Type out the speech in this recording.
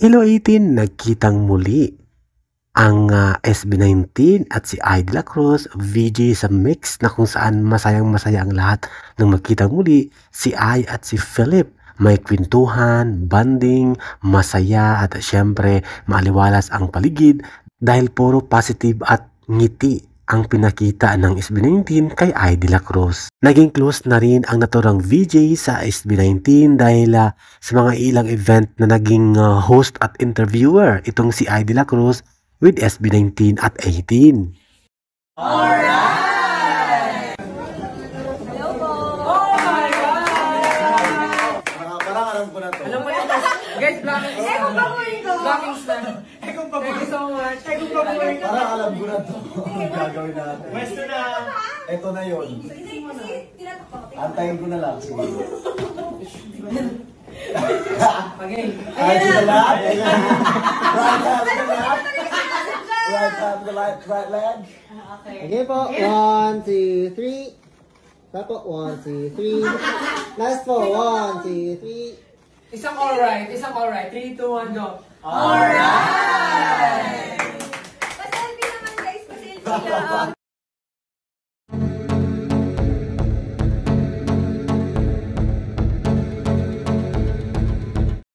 Kilo 18, nagkitang muli ang SB19 at si I De La Cruz, VJ sa mix na kung saan masayang-masaya ang lahat nang magkitang muli si I at si Philip. May kwentuhan, banding, masaya at syempre maaliwalas ang paligid dahil puro positive at ngiti ang pinakita ng SB19 kay I De La Cruz. Naging close na rin ang naturang VJ sa SB19 dahil sa mga ilang event na naging host at interviewer itong si I De La Cruz with SB19 at 18. Alright! Hello po! Oh my God! Parang alam ko na to. Alam mo yan, guys, blocking star. Kung pabuhin ko. Blocking star. Kung pabuhin. Thank you so much. Kung pabuhin. Parang alam ko na to. Ang gagawin natin. Pwesto na. Ito na yun. Kasi tinatakot. Antayin ko na lang. Sige. Okay. Right to the left. Right hand to the left. Right hand to the right leg. Okay. Okay po. 1, 2, 3. Tapo. 1, 2, 3. Last po. 1, 2, 3. Isang alright. 3, 2, 1, go. Alright! Pa-selfie naman guys, pa-selfie lang.